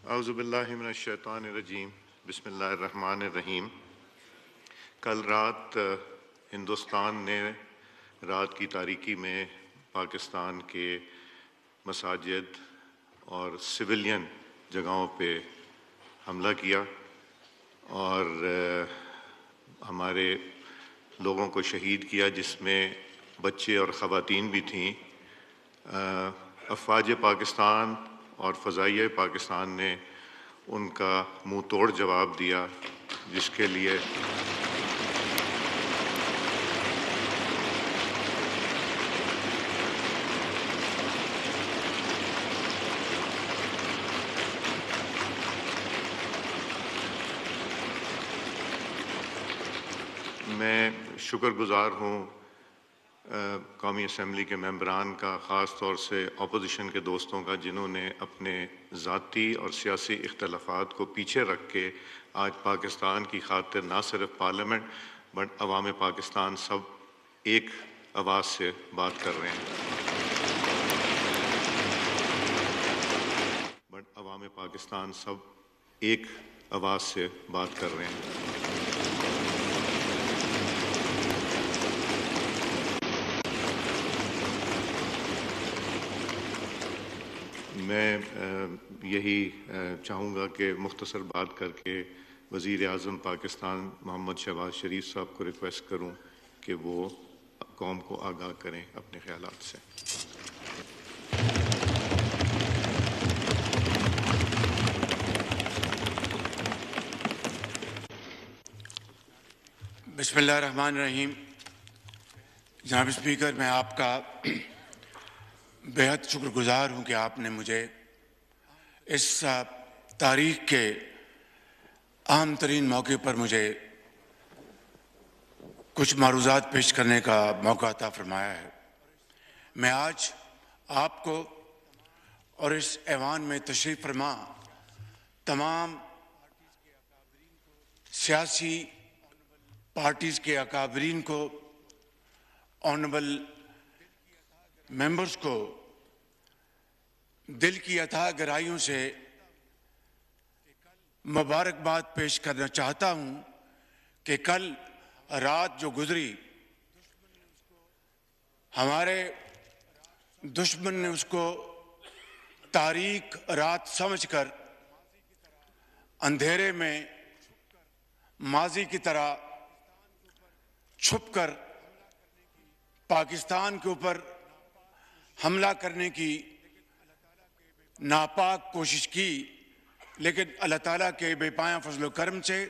औज़ुबिल्लाहि मिनश्शैतानिर्रजीम बिस्मिल्लाहिर्रहमानिर्रहीम। कल रात हिंदुस्तान ने रात की तारीकी में पाकिस्तान के मसाजिद और सिविलियन जगहों पे हमला किया और हमारे लोगों को शहीद किया, जिसमें बच्चे और ख़वातीन भी थीं। अफ़वाज पाकिस्तान और फ़ज़ाइया पाकिस्तान ने उनका मुंह तोड़ जवाब दिया, जिसके लिए मैं शुक्रगुज़ार हूँ कौमी असम्बली के मेंबरान का, ख़ास तौर से अपोजिशन के दोस्तों का, जिन्होंने अपने ज़ाती और सियासी इख्तलाफात को पीछे रख के आज पाकिस्तान की खातिर ना सिर्फ पार्लियामेंट बट अवाम पाकिस्तान सब एक आवाज़ से बात कर रहे हैं। अवाम पाकिस्तान सब एक आवाज़ से बात कर रहे हैं। मैं यही चाहूँगा कि मुख्तसर बात करके वज़ीर आज़म पाकिस्तान मोहम्मद शहबाज शरीफ साहब को रिक्वेस्ट करूँ कि वो कौम को आगाह करें अपने ख़यालात से। बिस्मिल्लाहिर्रहमानिर्रहीम। जनाब स्पीकर, मैं आपका बेहद शुक्रगुज़ार हूँ कि आपने मुझे इस तारीख़ के अहम तरीन मौके पर मुझे कुछ मारूज़ात पेश करने का मौका अता फरमाया है। मैं आज आपको और इस ऐवान में तशरीफ़ फरमा तमाम सियासी पार्टीज़ के अकाबरीन को, ऑनरेबल मेंबर्स को दिल की अथाह गहराइयों से मुबारकबाद पेश करना चाहता हूं कि कल रात जो गुजरी, हमारे दुश्मन ने उसको तारीक रात समझकर अंधेरे में माजी की तरह छुपकर पाकिस्तान के ऊपर हमला करने की नापाक कोशिश की, लेकिन अल्लाह ताला के बेपाया फजल करम से,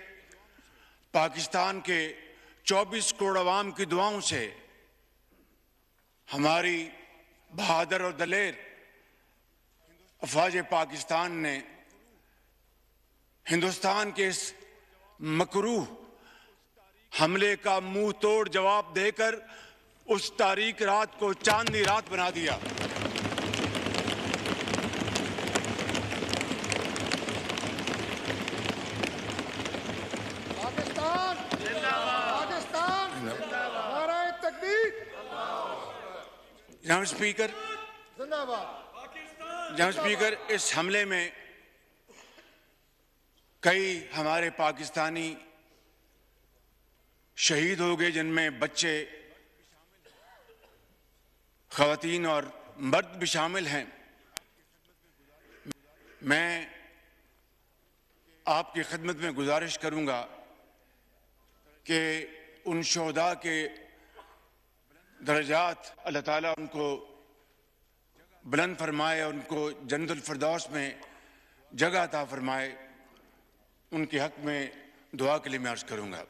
पाकिस्तान के 24 करोड़ अवाम की दुआओं से हमारी बहादुर और दलेर अफवाज पाकिस्तान ने हिंदुस्तान के इस मकरूह हमले का मुंह तोड़ जवाब देकर उस तारीक रात को चांदनी रात बना दिया। पाकिस्तान पाकिस्तान नारे तकबीर। जनाब स्पीकर, जनाब स्पीकर, इस हमले में कई हमारे पाकिस्तानी शहीद हो गए, जिनमें बच्चे, ख़वातीन और मर्द भी शामिल हैं। मैं आपकी खिदमत में गुजारिश करूंगा कि उन शोहदा के दर्जात अल्लाह ताला उनको बुलंद फरमाए, उनको जन्नतुल फिरदौस में जगह अता फरमाए। उनके हक में दुआ के लिए मैं अर्ज़ करूंगा।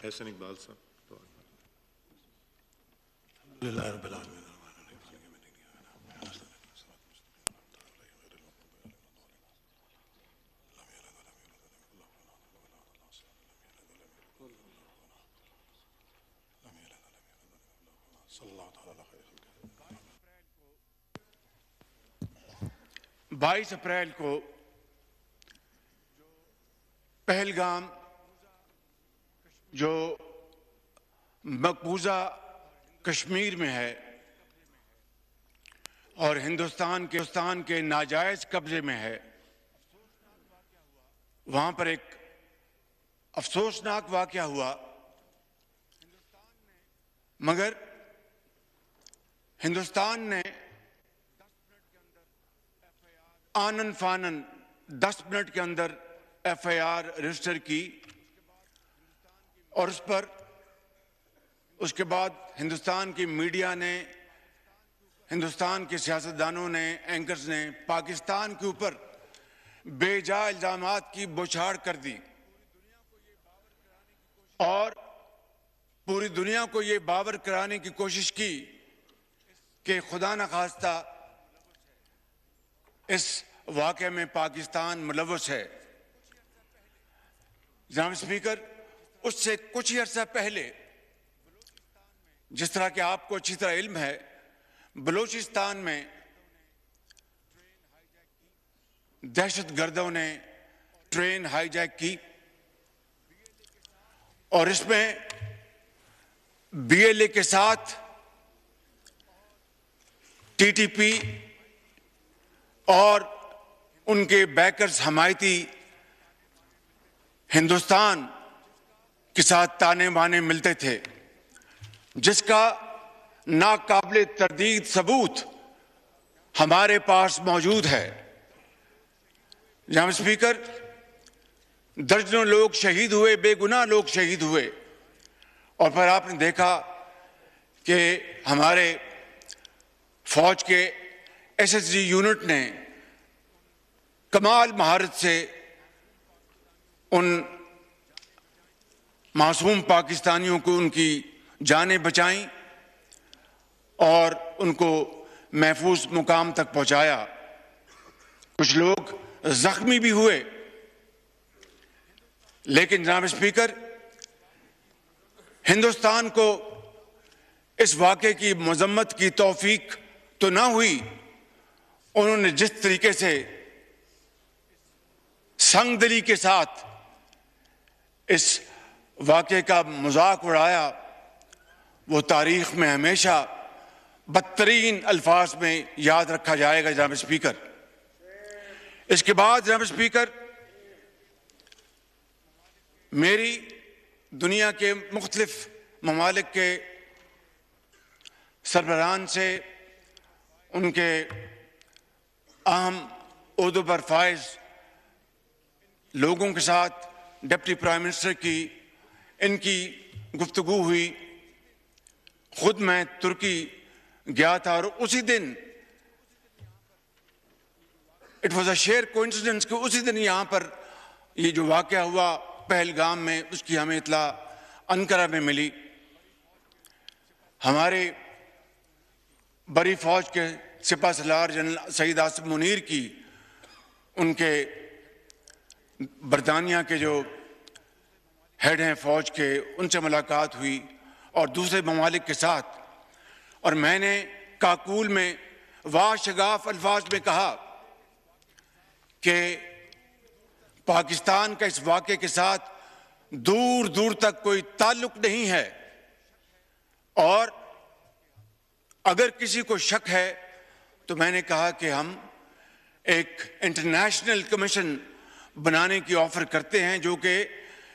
एहसन इकबाल साहब। बाईस अप्रैल को पहलगाम, जो मकबूजा कश्मीर में है, और हिंदुस्तान के नाजायज कब्जे में है, वहां पर एक अफसोसनाक वाकया हुआ। मगर हिंदुस्तान ने आनन फानन 10 मिनट के अंदर एफआईआर रजिस्टर की और उसके बाद हिंदुस्तान की मीडिया ने, हिंदुस्तान के सियासतदानों ने, एंकर्स ने पाकिस्तान के ऊपर बेजा इल्जामात की बौछार कर दी और पूरी दुनिया को ये बावर कराने की कोशिश की कि खुदा न खास्ता इस वाक़े में पाकिस्तान मुलव्वस है। जनाब स्पीकर, उससे कुछ ही अर्सा पहले, जिस तरह के आपको अच्छी तरह इल्म है, बलूचिस्तान में दहशतगर्दों ने ट्रेन हाईजैक की और इसमें बीएलए के साथ टीटीपी और उनके बैकर्स हमायती हिंदुस्तान के साथ ताने बाने मिलते थे, जिसका नाकाबिले तरदीद सबूत हमारे पास मौजूद है। जनाब स्पीकर, दर्जनों लोग शहीद हुए, बेगुनाह लोग शहीद हुए और फिर आपने देखा कि हमारे फौज के एसएसजी यूनिट ने कमाल महारत से उन मासूम पाकिस्तानियों को उनकी जानें बचाईं और उनको महफूज मुकाम तक पहुंचाया। कुछ लोग जख्मी भी हुए, लेकिन जनाब स्पीकर, हिंदुस्तान को इस वाक़े की मजम्मत की तौफीक तो ना हुई। उन्होंने जिस तरीके से संगदिली के साथ इस वाक़े का मजाक उड़ाया, वो तारीख में हमेशा बदतरीन अल्फाज में याद रखा जाएगा। जनाब स्पीकर, इसके बाद जनाब स्पीकर, मेरी दुनिया के मुख्तलिफ ममालिक के सरबराहान से, उनके अहम ओहदों पर फाइज लोगों के साथ, डिप्टी प्राइम मिनिस्टर की इनकी गुफ्तगू हुई। खुद मैं तुर्की गया था और उसी दिन it was a share coincidence कि उसी दिन यहाँ पर ये जो वाक़या हुआ पहलगाम में, उसकी हमें इत्तला अंकारा में मिली। हमारे बड़ी फौज के सिपा सलार जनरल सईद आसिफ मुनीर की उनके बरतानिया के जो हेड हैं फौज के, उनसे मुलाकात हुई और दूसरे ममालिक के साथ, और मैंने काकूल में वाशगाफ अल्फाज में कहा कि पाकिस्तान का इस वाक़े के साथ दूर दूर तक कोई ताल्लुक नहीं है और अगर किसी को शक है तो मैंने कहा कि हम एक इंटरनेशनल कमीशन बनाने की ऑफर करते हैं जो कि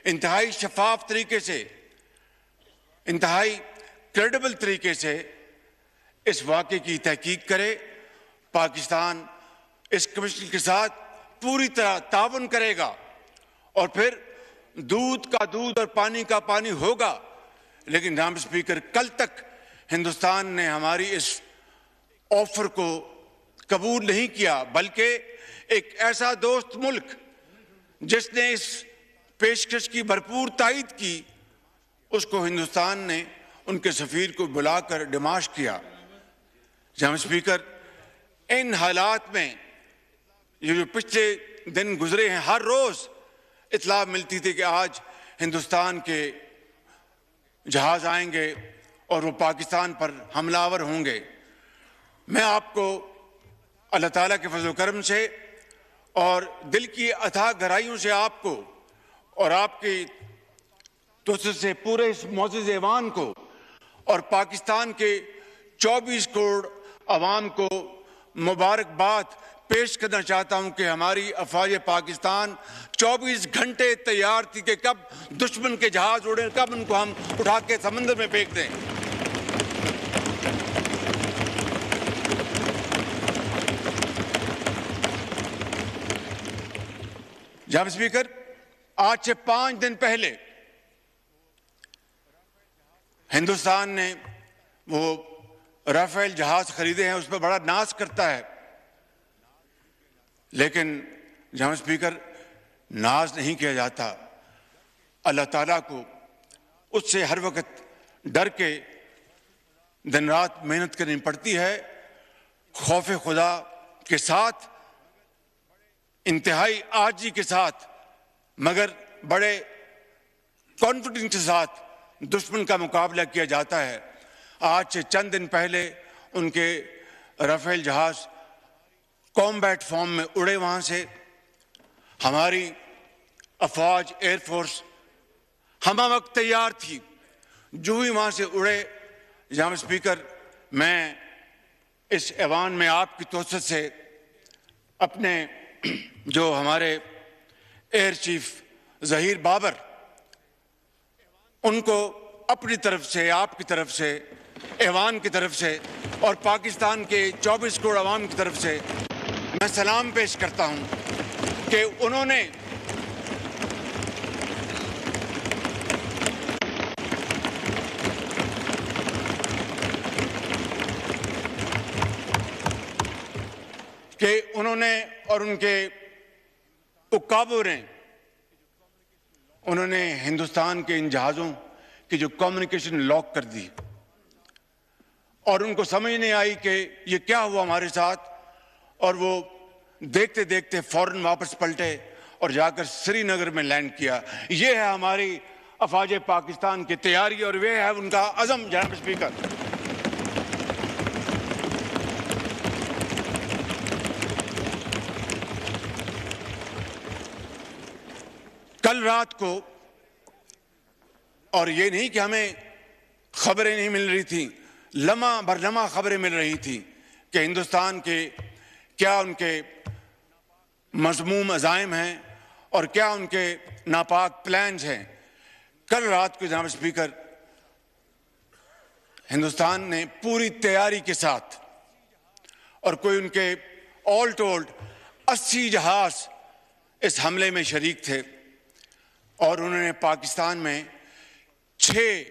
इंतहाई शफाफ तरीके से, इंतहाई क्रेडिबल तरीके से इस वाक़े की तहकीक करे। पाकिस्तान इस कमीशन के साथ पूरी तरह ताउन करेगा और फिर दूध का दूध और पानी का पानी होगा। लेकिन जनाब स्पीकर, कल तक हिंदुस्तान ने हमारी इस ऑफर को कबूल नहीं किया, बल्कि एक ऐसा दोस्त मुल्क जिसने इस पेशकश की भरपूर तायद की, उसको हिंदुस्तान ने उनके सफीर को बुलाकर डिमाश किया। जनाब स्पीकर, इन हालात में ये जो पिछले दिन गुजरे हैं, हर रोज इत्तला मिलती थी कि आज हिंदुस्तान के जहाज आएंगे और वो पाकिस्तान पर हमलावर होंगे। मैं आपको अल्लाह ताला के फजल करम से और दिल की अथाह गहराइयों से आपको और आपकी तोसर से पूरे इस मौजूद ऐवान को और पाकिस्तान के 24 करोड़ अवाम को मुबारकबाद पेश करना चाहता हूं कि हमारी अफवाज पाकिस्तान 24 घंटे तैयार थी कि कब दुश्मन के जहाज उड़े, कब उनको हम उठा के समंदर में फेंक दें। जनाब स्पीकर, आज से 5 दिन पहले हिंदुस्तान ने वो राफेल जहाज खरीदे हैं, उस पर बड़ा नाज करता है, लेकिन जनाब स्पीकर नाज नहीं किया जाता। अल्लाह ताला को उससे हर वक्त डर के दिन रात मेहनत करनी पड़ती है, खौफ खुदा के साथ, इंतहाई आजी के साथ, मगर बड़े कॉन्फिडेंस के साथ दुश्मन का मुकाबला किया जाता है। आज से चंद दिन पहले उनके राफेल जहाज कॉम्बैट फॉर्म में उड़े, वहां से हमारी अफवाज एयरफोर्स हम वक्त तैयार थी। जो ही वहां से उड़े, जनाब स्पीकर, मैं इस ऐवान में आपकी तोसत से अपने जो हमारे एयर चीफ जहीर बाबर, उनको अपनी तरफ से, आपकी तरफ से, ऐवान की तरफ से और पाकिस्तान के 24 करोड़ अवाम की तरफ से मैं सलाम पेश करता हूं कि उन्होंने और उनके उकाबों ने उन्होंने हिंदुस्तान के इन जहाज़ों की जो कम्युनिकेशन लॉक कर दी और उनको समझ नहीं आई कि ये क्या हुआ हमारे साथ, और वो देखते देखते फौरन वापस पलटे और जाकर श्रीनगर में लैंड किया। ये है हमारी अफवाज पाकिस्तान की तैयारी और वे है उनका अज़म। जनाब स्पीकर, कल रात को, और ये नहीं कि हमें खबरें नहीं मिल रही थी, लम्हा भर लम्हा खबरें मिल रही थी कि हिंदुस्तान के क्या उनके मज़मूम अज़ाइम हैं और क्या उनके नापाक प्लान्स हैं। कल रात को जनाब स्पीकर, हिंदुस्तान ने पूरी तैयारी के साथ, और कोई उनके ऑल टोल्ड 80 जहाज इस हमले में शरीक थे, और उन्होंने पाकिस्तान में 6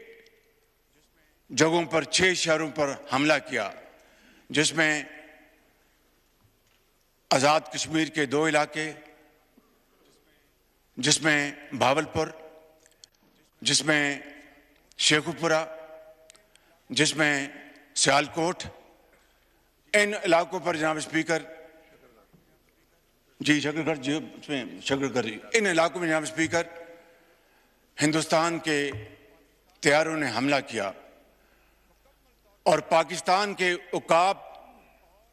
जगहों पर, 6 शहरों पर हमला किया, जिसमें आज़ाद कश्मीर के 2 इलाके, जिसमें भावलपुर, जिसमें शेखुपुरा, जिसमें सियालकोट, इन इलाकों पर जनाब स्पीकर, जी शकरगढ़, जी उसमें शकरगढ़, इन इलाकों में जनाब स्पीकर हिंदुस्तान के तैयारों ने हमला किया और पाकिस्तान के उकाब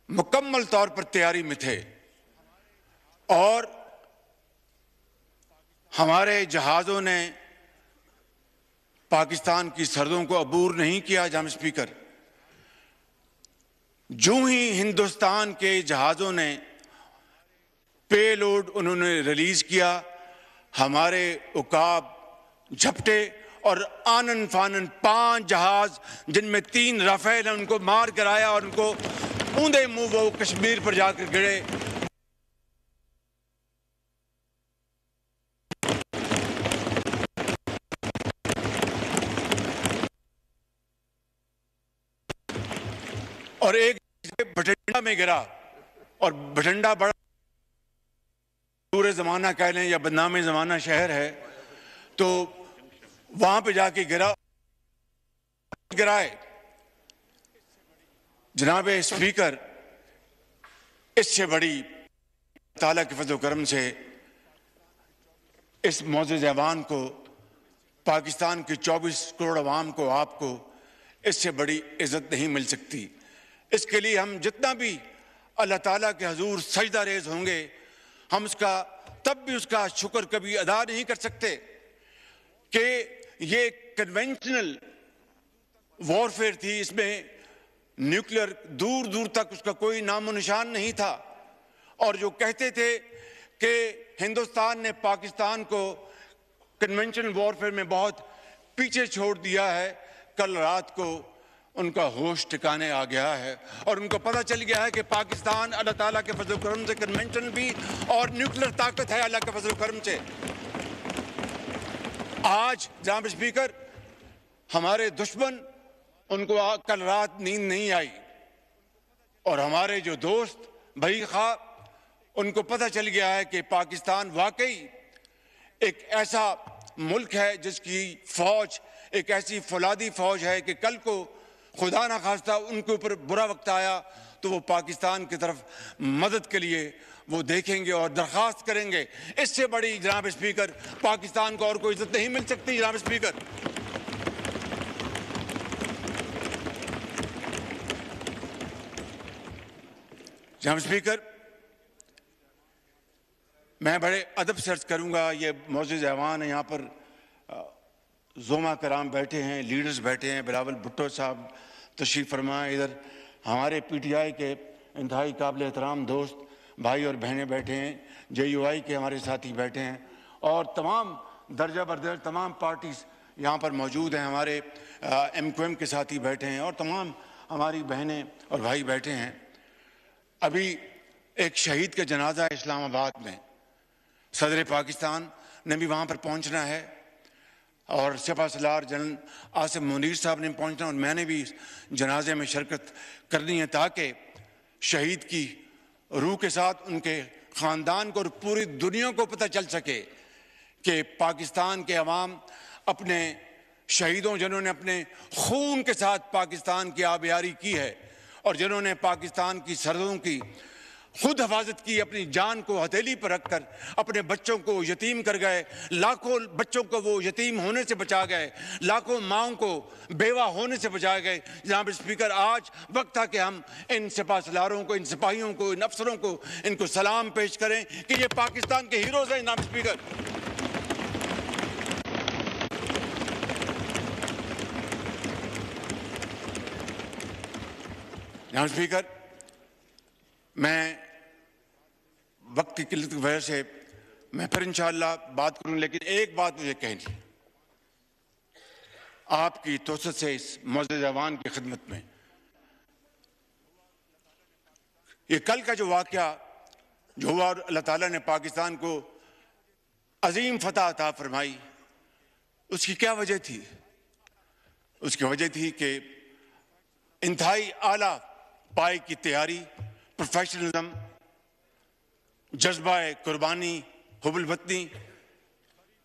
मुकम्मल तौर पर तैयारी में थे और हमारे जहाज़ों ने पाकिस्तान की सरहदों को अबूर नहीं किया। जनाब स्पीकर, जो ही हिंदुस्तान के जहाज़ों ने पेलोड उन्होंने रिलीज किया, हमारे उकाब झपटे और आनन फानन 5 जहाज, जिनमें 3 राफेल हैं, उनको मार कराया और उनको ऊंधे मुंह वो कश्मीर पर जाकर गिरे। और एक भटिंडा में गिरा, और भटिंडा बड़ा पूरे जमाना कह लें या बदनामी जमाना शहर है, तो वहां पे जाके गिराए। जनाब स्पीकर, इससे बड़ी ताला के फजल करम से इस मौजूद ऐवान को, पाकिस्तान के 24 करोड़ अवाम को, आपको इससे बड़ी इज्जत नहीं मिल सकती। इसके लिए हम जितना भी अल्लाह ताला के हजूर सजदा रेज होंगे, हम उसका तब भी उसका शुक्र कभी अदा नहीं कर सकते कि ये कन्वेंशनल वॉरफेयर थी, इसमें न्यूक्लियर दूर दूर तक उसका कोई नामो निशान नहीं था, और जो कहते थे कि हिंदुस्तान ने पाकिस्तान को कन्वेंशनल वॉरफेयर में बहुत पीछे छोड़ दिया है, कल रात को उनका होश ठिकाने आ गया है और उनको पता चल गया है कि पाकिस्तान अल्लाह ताला के फजल करम से कन्वेंशनल भी और न्यूक्लियर ताकत है अल्लाह के फजल करम से। आज जनाब स्पीकर, हमारे दुश्मन उनको कल रात नींद नहीं आई, और हमारे जो दोस्त भाई खा उनको पता चल गया है कि पाकिस्तान वाकई एक ऐसा मुल्क है जिसकी फौज एक ऐसी फौलादी फौज है कि कल को खुदा ना खास्ता उनके ऊपर बुरा वक्त आया तो वो पाकिस्तान की तरफ मदद के लिए वो देखेंगे और दरख्वास्त करेंगे। इससे बड़ी जनाब स्पीकर पाकिस्तान को और कोई इज्जत नहीं मिल सकती। जनाब स्पीकर, जनाब स्पीकर, मैं बड़े अदब से अर्ज करूंगा, ये मौजूद ऐवान है, यहाँ पर ज़ोमा कराम बैठे हैं, लीडर्स बैठे हैं, बिलावल भुट्टो साहब तशरीफ़ फरमाएं, इधर हमारे PTI के इंतहाई काबिल एहतराम दोस्त भाई और बहनें बैठे हैं, JUI के हमारे साथी बैठे हैं, और तमाम दर्जा बरदर तमाम पार्टीज यहाँ पर मौजूद हैं, हमारे MQM के साथी बैठे हैं और तमाम हमारी बहनें और भाई बैठे हैं। अभी एक शहीद का जनाजा इस्लामाबाद में, सदर पाकिस्तान ने भी वहाँ पर पहुँचना है और सेपा सलार जनरल आसिम मुनीर साहब ने पहुँचना, और मैंने भी इस जनाजे में शिरकत करनी है ताकि शहीद की रूह के साथ उनके ख़ानदान को और पूरी दुनिया को पता चल सके कि पाकिस्तान के अवाम अपने शहीदों, जिन्होंने अपने खून के साथ पाकिस्तान की आबियारी की है और जिन्होंने पाकिस्तान की सरहदों की खुद हिफाजत की, अपनी जान को हथेली पर रखकर अपने बच्चों को यतीम कर गए, लाखों बच्चों को वो यतीम होने से बचा गए, लाखों माओं को बेवा होने से बचा गए। जनाब स्पीकर, आज वक्त था कि हम इन सिपा सलारों को, इन सिपाहियों को, इन अफसरों को, इनको सलाम पेश करें कि ये पाकिस्तान के हीरोज हैं। जनाब स्पीकर, जनाब स्पीकर, मैं वक्त की किल्लत की वजह से मैं फिर इंशाअल्लाह बात करूं, लेकिन एक बात मुझे कहनी है आपकी तोसत से इस मौजूद ऐवान की खिदमत में। ये कल का जो वाक़या जो हुआ, अल्लाह ताला ने पाकिस्तान को अजीम फतह अता फरमाई, उसकी क्या वजह थी? उसकी वजह थी कि इंतहाई आला पाए की तैयारी, प्रोफेशनलिज्म, जज्बा कुर्बानी, हुब्बुल वतनी,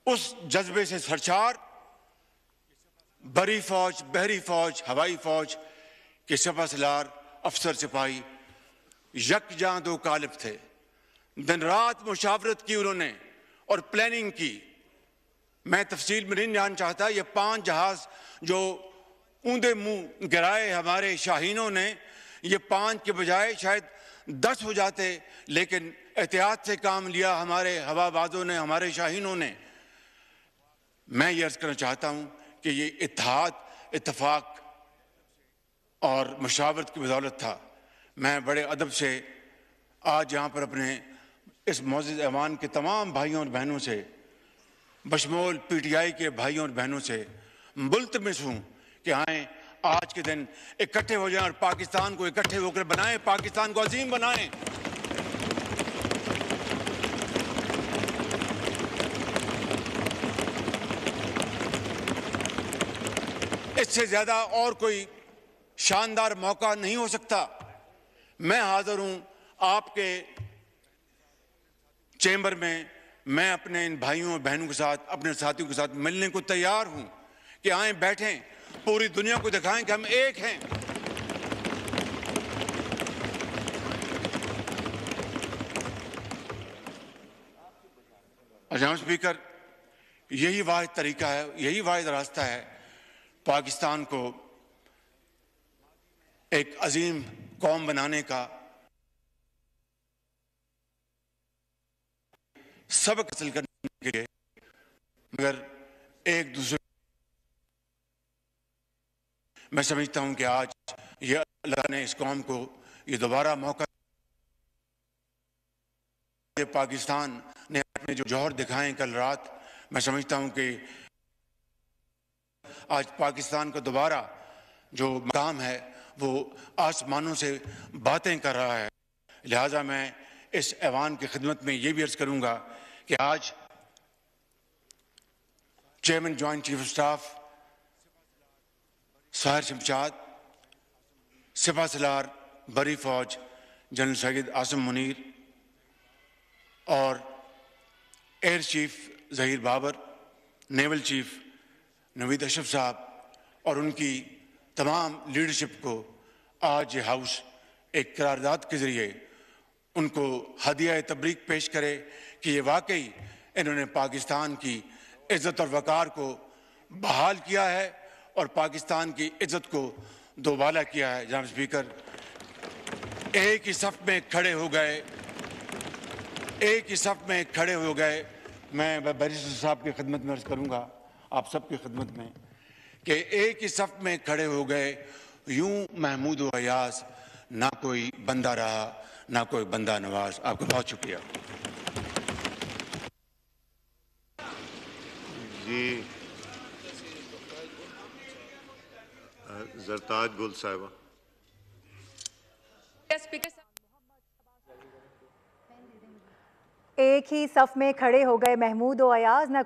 उस जज्बे से सरशार बरी फौज, बहरी फौज, हवाई फौज के सिपा सलार, अफसर सिपाही यकजां दो कालिब थे। दिन रात मुशावरत की उन्होंने और प्लानिंग की। मैं तफसील में नहीं जान चाहता, ये 5 जहाज जो ऊंधे मुंह गिराए हमारे शाहीनों ने, ये 5 के बजाय शायद 10 हो जाते, लेकिन एहतियात से काम लिया हमारे हवाबाजों ने, हमारे शाहीनों ने। मैं ये अर्ज करना चाहता हूं कि ये इत्तेहाद, इत्तेफाक और मुशावरत की बदौलत था। मैं बड़े अदब से आज यहाँ पर अपने इस मौजूद ऐवान के तमाम भाइयों और बहनों से, बशमूल PTI के भाइयों और बहनों से मुल्तमिस हूँ कि आए आज के दिन इकट्ठे हो जाएं और पाकिस्तान को इकट्ठे होकर बनाएं, पाकिस्तान को अजीम बनाएं। इससे ज्यादा और कोई शानदार मौका नहीं हो सकता। मैं हाजिर हूं आपके चैम्बर में, मैं अपने इन भाइयों और बहनों के साथ, अपने साथियों के साथ मिलने को तैयार हूं कि आए बैठें, पूरी दुनिया को दिखाएं कि हम एक हैं। जनाब स्पीकर, यही वाहिद तरीका है, यही वाहिद रास्ता है पाकिस्तान को एक अजीम कौम बनाने का। सबक हासिल करने के लिए मगर एक दूसरे, मैं समझता हूं कि आज ये अल्लाह ने इस कौम को ये दोबारा मौका, पाकिस्तान ने अपने जो जौहर दिखाए कल रात, मैं समझता हूं कि आज पाकिस्तान का दोबारा जो मकाम है वो आसमानों से बातें कर रहा है। लिहाजा मैं इस ऐवान की खिदमत में ये भी अर्ज करूंगा कि आज chairman joint chief of staff Sahir Shamshad, सिपा सलार बरी फौज जनरल सैयद आसिम मुनीर और air chief Zaheer Babar, naval chief Naveed Ashraf साहब और उनकी तमाम लीडरशिप को आज ये हाउस एक करारदाद के ज़रिए उनको हदिया तबरीक पेश करे कि ये वाकई इन्होंने पाकिस्तान की इज़्ज़त और वक़ार को बहाल किया है और पाकिस्तान की इज़्ज़त को दोबाला किया है। जनाब स्पीकर, एक ही सफ़ में खड़े हो गए, एक ही सफ़ में खड़े हो गए। मैं बैरिस्टर साहब की खिदमत में अर्ज़ करूँगा, आप सबकी खिदमत में, कि एक ही सफ़ में खड़े हो गए। यूं महमूद व अयाज, ना कोई बंदा रहा ना कोई बंदा नवाज। आपको बहुत शुक्रिया जी। जरताज गुल साहिबा। एक ही सफ़ में खड़े हो गए महमूद व अयाज, ना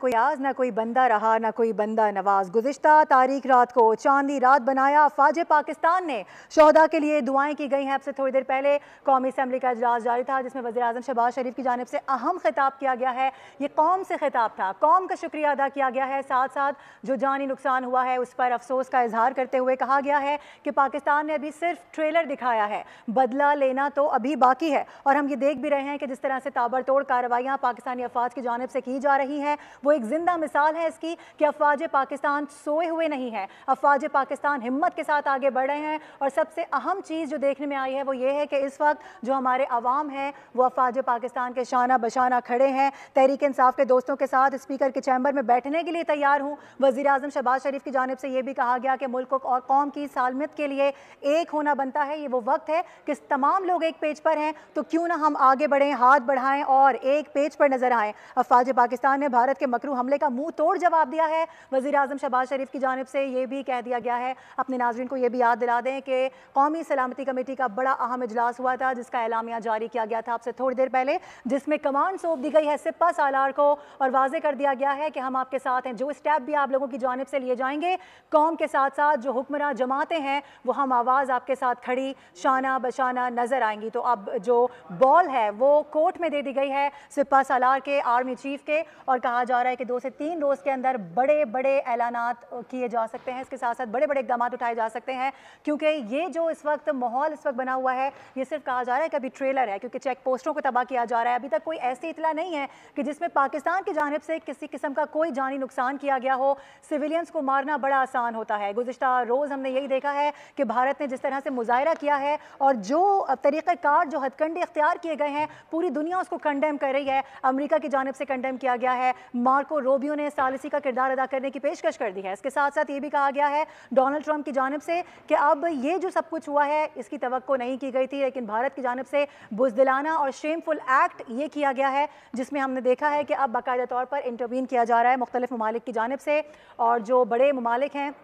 कोई बंदा रहा ना कोई बंदा नवाज। गुज़िश्ता तारीख रात को चांदी रात बनाया अफ़वाज पाकिस्तान ने। शोहदा के लिए दुआएं की गई हैं। अब से थोड़ी देर पहले कौमी असम्बली का इजलास जारी था जिसमें वज़ीर आज़म शहबाज शरीफ की जानिब से अहम खिताब किया गया है। ये कौम से खिताब था, कौम का शुक्रिया अदा किया गया है। साथ साथ जो जानी नुकसान हुआ है उस पर अफसोस का इजहार करते हुए कहा गया है कि पाकिस्तान ने अभी सिर्फ ट्रेलर दिखाया है, बदला लेना तो अभी बाकी है। और हम ये देख भी रहे हैं कि जिस तरह से ताबड़तोड़ कार्रवाइयाँ पाकिस्तानी अफवाज की जानिब से की जा रही हैं, वो एक जिंदा मिसाल है इसकी कि अफवाज पाकिस्तान सोए हुए नहीं है। अफवाज पाकिस्तान हिम्मत के साथ आगे बढ़ रहे हैं। और सबसे अहम चीज़ जो देखने में आई है वो ये है कि इस वक्त जो हमारे अवाम है वो अफवाज पाकिस्तान के शाना बशाना खड़े हैं। तहरीक इंसाफ के दोस्तों के साथ स्पीकर के चैम्बर में बैठने के लिए तैयार हूँ। वज़ीर आज़म शहबाज शरीफ की जानिब से ये भी कहा गया कि मुल्क और कौम की सालमत के लिए एक होना बनता है। ये वो वक्त है कि तमाम लोग एक पेज पर हैं, तो क्यों ना हम आगे बढ़ें, हाथ बढ़ाएं और एक पेज पर नजर आए। अफवाज पाकिस्तान ने भारत के मकरू हमले का मुंह तोड़ जवाब दिया है। वज़ीर आज़म शहबाज शरीफ की जानिब से ये भी कह दिया गया है। अपने नाज़रीन को ये भी याद दिला दें कि कौमी सलामती कमेटी का बड़ा अहम इजलास हुआ था जिसका एलामिया जारी किया गया था आपसे थोड़ी देर पहले, जिसमें कमांड सौंप दी गई है सिपा सालार को और वाजे कर दिया गया है कि हम आपके साथ हैं। जो स्टेप भी आप लोगों की जानिब से लिए जाएंगे, कौम के साथ साथ जो हुक्मरान जमातें हैं वो हम आवाज़ आपके साथ खड़ी शाना बशाना नजर आएंगी। तो अब जो बॉल है वो कोर्ट में दे दी गई है सिपा सालार के आर्मी चीफ के, और कहा जा रहा है कि 2 से 3 रोज के अंदर बड़े बड़े ऐलानात किए जा सकते हैं। इसके साथ साथ बड़े बड़े इक़दाम उठाए जा सकते हैं, क्योंकि ये जो इस वक्त माहौल इस वक्त बना हुआ है ये सिर्फ कहा जा रहा है कि अभी ट्रेलर है, क्योंकि चेक पोस्टों को तबाह किया जा रहा है। अभी तक कोई ऐसी इतला नहीं है कि जिसमें पाकिस्तान की जानिब से किसी किस्म का कोई जानी नुकसान किया गया हो। सिविलियंस को मारना बड़ा आसान होता है। गुज़िश्ता रोज़ हमने यही देखा है कि भारत ने जिस तरह से मुजाहिरा किया है और जो तरीक़ेकार जो हथकंडे इख्तियार किए गए हैं पूरी दुनिया उसको कंडेम कर रही है। अमेरिका की जानिब से कंडेम किया गया है। मार्को रूबियो ने सालिसी का किरदार अदा करने की पेशकश कर दी है। इसके साथ साथ ये भी कहा गया है डोनाल्ड ट्रंप की जानिब से कि अब ये जो सब कुछ हुआ है इसकी तवक्को नहीं की गई थी, लेकिन भारत की जानिब से बुज़दिलाना और शेमफुल एक्ट ये किया गया है, जिसमें हमने देखा है कि अब बाकायदा तौर पर इंटरवीन किया जा रहा है मुख्तलिफ ममालिक की जानिब से। और जो बड़े ममालिक हैं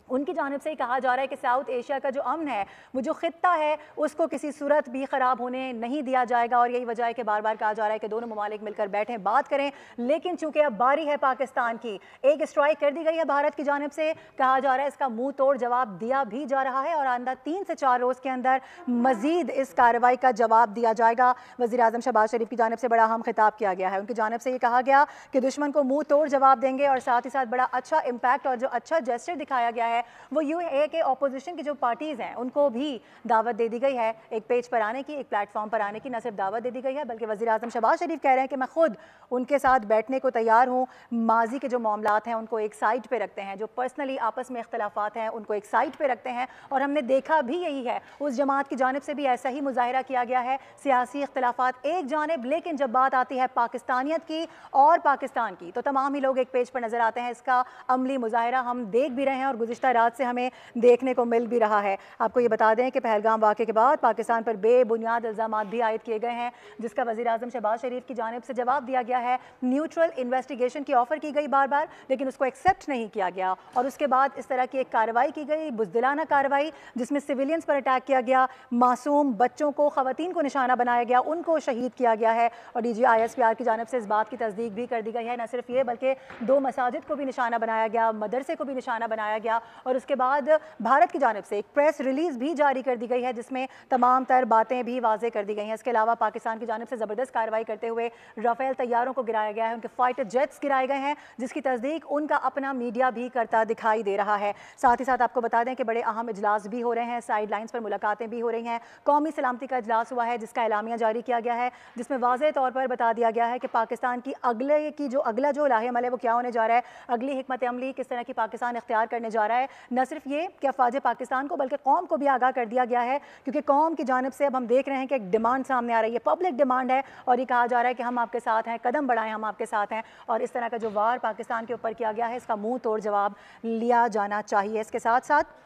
उनकी जानिब से ही कहा जा रहा है कि साउथ एशिया का जो अमन है, वो जो खित्ता है, उसको किसी सूरत भी ख़राब होने नहीं दिया जाएगा। और यही वजह है कि बार बार कहा जा रहा है कि दोनों ममालिक मिलकर बैठें, बात करें। लेकिन चूंकि अब बारी है पाकिस्तान की, एक स्ट्राइक कर दी गई है भारत की जानिब से, कहा जा रहा है इसका मुंह तोड़ जवाब दिया भी जा रहा है और आइंदा 3 से 4 रोज़ के अंदर मजीद इस कार्रवाई का जवाब दिया जाएगा। वज़ीर आज़म शहबाज शरीफ की जानिब से बड़ा अहम खिताब किया गया है। उनकी जानिब से ये कहा गया कि दुश्मन को मुंह तोड़ जवाब देंगे और साथ ही साथ बड़ा अच्छा इम्पैक्ट और जो अच्छा जेस्चर दिखाया गया है वो यूँ है कि ऑपोजिशन की जो पार्टीज़ हैं उनको भी दावत दे दी गई है एक पेज पर आने की, एक प्लेटफॉर्म पर आने की। न सिर्फ दावत दे दी गई है बल्कि वज़ीर आज़म शहबाज शरीफ कह रहे हैं कि मैं खुद उनके साथ बैठने को तैयार हूँ। माजी के जो मामलात हैं उनको एक साइड पे रखते हैं, जो पर्सनली आपस में इख्तलाफात हैं उनको एक साइड पे रखते हैं। और हमने देखा भी यही है, उस जमात की जानिब से भी ऐसा ही मुजाहिरा किया गया है। सियासी इख्तलाफात एक जानिब, लेकिन जब बात आती है पाकिस्तानियत की और पाकिस्तान की तो तमाम ही लोग एक पेज पर नज़र आते हैं। इसका अमली मुजाहिरा हम देख भी रहे हैं और गुज़िश्ता गुज़िश्ता रात से हमें देखने को मिल भी रहा है। आपको ये बता दें कि पहलगाम वाक़े के बाद पाकिस्तान पर बेबुनियाद इल्ज़ामात भी आयद किए गए हैं, जिसका वज़ीर आज़म शहबाज शरीफ की जानिब से जवाब दिया गया है। न्यूट्रल इन्वेस्टिगेशन की ऑफ़र की गई बार बार, लेकिन उसको एक्सेप्ट नहीं किया गया और उसके बाद इस तरह की एक कार्रवाई की गई, बुज़दिलाना कार्रवाई, जिसमें सिविलियंस पर अटैक किया गया, मासूम बच्चों को, ख़वातीन को निशाना बनाया गया, उनको शहीद किया गया है। और DGISPR की जानिब से इस बात की तस्दीक भी कर दी गई है। न सिर्फ ये बल्कि 2 मसाजिद को भी निशाना बनाया गया, मदरसे को भी निशाना बनाया गया और उसके बाद भारत की जानिब से एक प्रेस रिलीज़ भी जारी कर दी गई है, जिसमें तमाम तर बातें भी वाज़े कर दी गई हैं। इसके अलावा पाकिस्तान की जानिब से ज़बरदस्त कार्रवाई करते हुए राफेल तैयारों को गिराया गया है, उनके फाइटर जेट्स गिराए गए हैं, जिसकी तस्दीक उनका अपना मीडिया भी करता दिखाई दे रहा है। साथ ही साथ आपको बता दें कि बड़े अहम इजलास भी हो रहे हैं, साइड लाइन्स पर मुलाकातें भी हो रही हैं। कौमी सलामती का इजलास हुआ है, जिसका एलामिया जारी किया गया है, जिसमें वाज़ेह तौर पर बता दिया गया है कि पाकिस्तान की अगला जो लाहेअमल है वो क्या होने जा रहा है, अगली हिकमत अमली किस तरह की पाकिस्तान इख्तियार करने जा रहा है। न सिर्फ ये कि अफवाज पाकिस्तान को बल्कि कौम को भी आगाह कर दिया गया है, क्योंकि कौम की जानिब से अब हम देख रहे हैं कि एक डिमांड सामने आ रही है, पब्लिक डिमांड है और ये कहा जा रहा है कि हम आपके साथ हैं, कदम बढ़ाएं, हम आपके साथ हैं। और इस तरह का जो वार पाकिस्तान के ऊपर किया गया है, इसका मुंह तोड़ जवाब लिया जाना चाहिए। इसके साथ साथ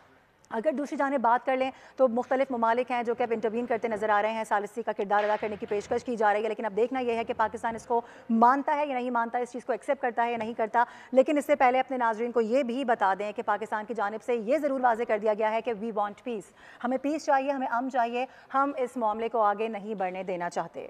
अगर दूसरी जानिब बात कर लें तो मुख्तलिफ ममालिक हैं जो कि अब इंटरवीन करते नज़र आ रहे हैं, सालिसी का किरदार अदा करने की पेशकश की जा रही है, लेकिन अब देखना यह है कि पाकिस्तान इसको मानता है या नहीं मानता, इस चीज़ को एक्सेप्ट करता है या नहीं करता। लेकिन इससे पहले अपने नाजरीन को ये भी बता दें कि पाकिस्तान की जानिब से ये ज़रूर वाज़े कर दिया गया है कि वी वांट पीस, हमें पीस चाहिए, हमें अमन चाहिए, हम इस मामले को आगे नहीं बढ़ने देना चाहते।